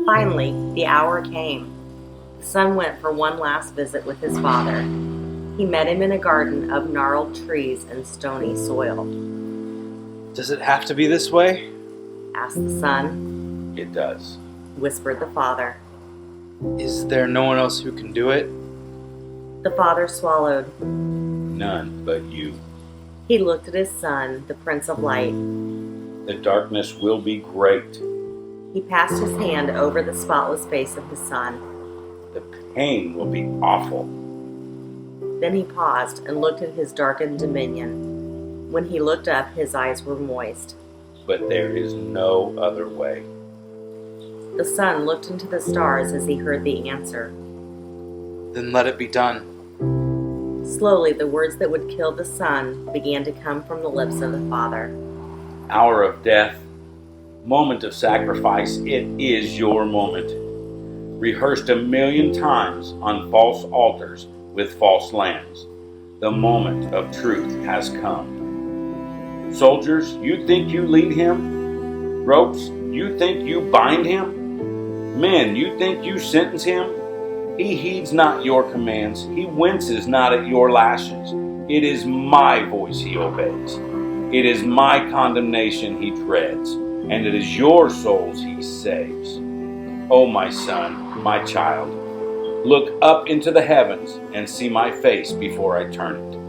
Finally, the hour came. The son went for one last visit with his father. He met him in a garden of gnarled trees and stony soil. "Does it have to be this way?" Asked the son. "It does," Whispered the father. "Is there no one else who can do it?" The father swallowed. "None but you. He looked at his son, the Prince of Light. The darkness will be great. He passed his hand over the spotless face of his son. The pain will be awful. Then he paused and looked at his darkened dominion. When he looked up, his eyes were moist. But there is no other way." The son looked into the stars as he heard the answer. "Then let it be done." Slowly, the words that would kill the son began to come from the lips of the father. Hour of death, moment of sacrifice, it is your moment. Rehearsed 1,000,000 times on false altars with false lambs. The moment of truth has come. Soldiers, you think you lead him? Ropes, you think you bind him? Men, you think you sentence him? He heeds not your commands. He winces not at your lashes. It is my voice he obeys. It is my condemnation he dreads, and it is your souls he saves. O my son, my child, look up into the heavens and see my face before I turn it.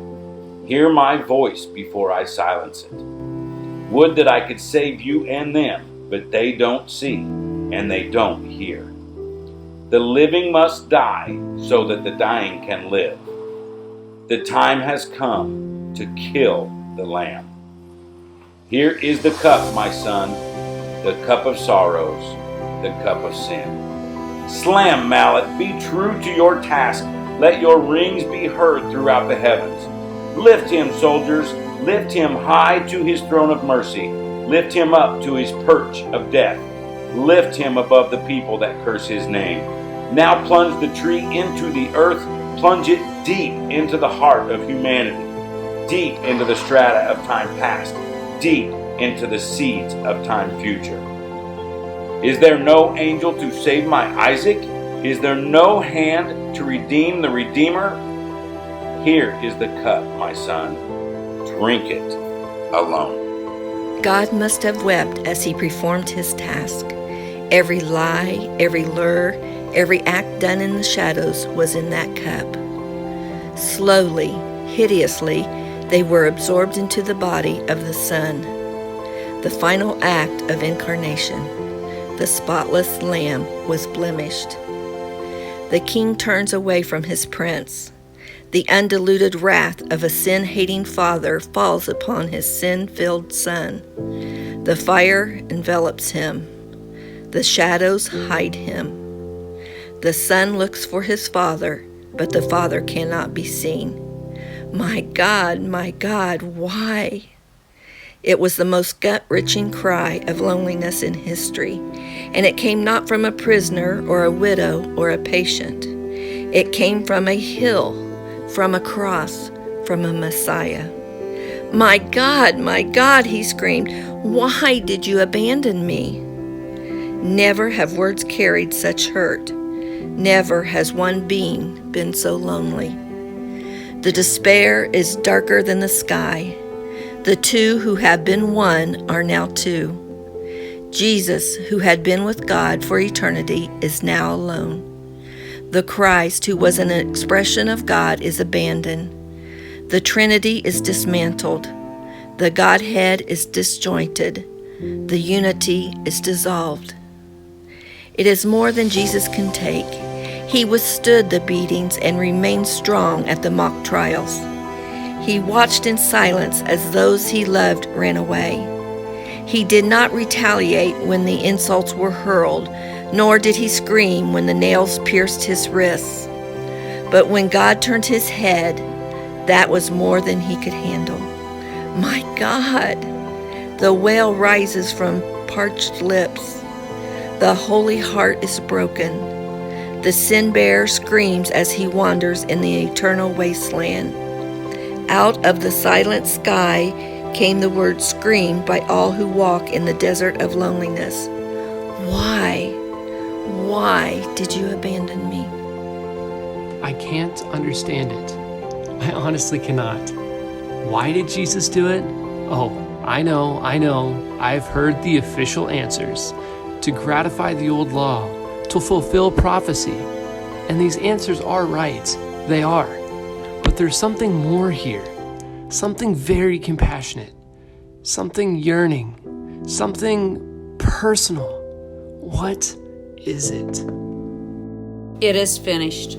Hear my voice before I silence it. Would that I could save you and them, but they don't see, and they don't hear. The living must die so that the dying can live. The time has come to kill the lamb. Here is the cup, my son, the cup of sorrows, the cup of sin. Slam, mallet, be true to your task. Let your rings be heard throughout the heavens. Lift him, soldiers, lift him high to his throne of mercy. Lift him up to his perch of death. Lift him above the people that curse his name. Now plunge the tree into the earth, plunge it deep into the heart of humanity, deep into the strata of time past, deep into the seeds of time future. Is there no angel to save my Isaac? Is there no hand to redeem the Redeemer? Here is the cup, my son. Drink it alone. God must have wept as he performed his task. Every lie, every lure, every act done in the shadows was in that cup. Slowly, hideously, they were absorbed into the body of the Son. The final act of incarnation. The spotless lamb was blemished. The king turns away from his prince. The undiluted wrath of a sin-hating father falls upon his sin-filled son. The fire envelops him. The shadows hide him. The son looks for his father, but the father cannot be seen. My God, why? It was the most gut-wrenching cry of loneliness in history, and it came not from a prisoner or a widow or a patient. It came from a hill, from a cross, from a Messiah. My God, he screamed, why did you abandon me? Never have words carried such hurt. Never has one being been so lonely. The despair is darker than the sky. The two who have been one are now two. Jesus, who had been with God for eternity, is now alone. The Christ, who was an expression of God, is abandoned. The Trinity is dismantled. The Godhead is disjointed. The unity is dissolved. It is more than Jesus can take. He withstood the beatings and remained strong at the mock trials. He watched in silence as those he loved ran away. He did not retaliate when the insults were hurled, nor did he scream when the nails pierced his wrists. But when God turned his head, that was more than he could handle. My God! The wail rises from parched lips. The holy heart is broken. The sin-bearer screams as he wanders in the eternal wasteland. Out of the silent sky came the word screamed by all who walk in the desert of loneliness. Why? Why did you abandon me? I can't understand it. I honestly cannot. Why did Jesus do it? Oh, I know. I've heard the official answers. To gratify the old law, to fulfill prophecy. And these answers are right. They are. But there's something more here. Something very compassionate. Something yearning. Something personal. What is it? It is finished.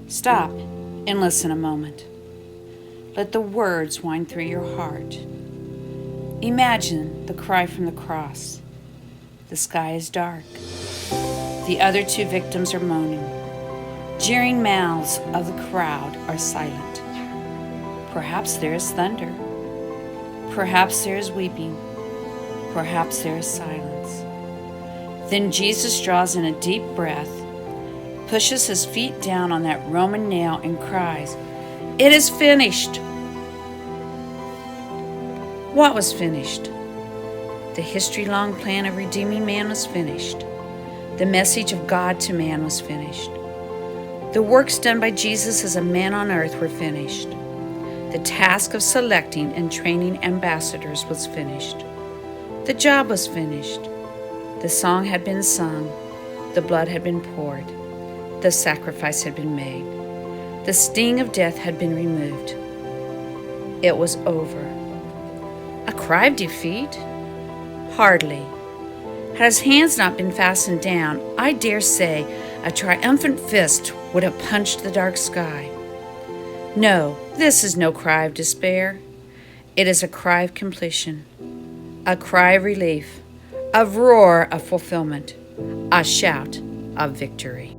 Stop and listen a moment. Let the words wind through your heart. Imagine the cry from the cross. The sky is dark. The other two victims are moaning. Jeering mouths of the crowd are silent. Perhaps there is thunder. Perhaps there is weeping. Perhaps there is silence. Then Jesus draws in a deep breath, pushes his feet down on that Roman nail and cries, "It is finished!" What was finished? The history-long plan of redeeming man was finished. The message of God to man was finished. The works done by Jesus as a man on earth were finished. The task of selecting and training ambassadors was finished. The job was finished. The song had been sung. The blood had been poured. The sacrifice had been made. The sting of death had been removed. It was over. A cry of defeat? Hardly. Had his hands not been fastened down, I dare say a triumphant fist would have punched the dark sky. No, this is no cry of despair. It is a cry of completion, a cry of relief, a roar of fulfillment, a shout of victory.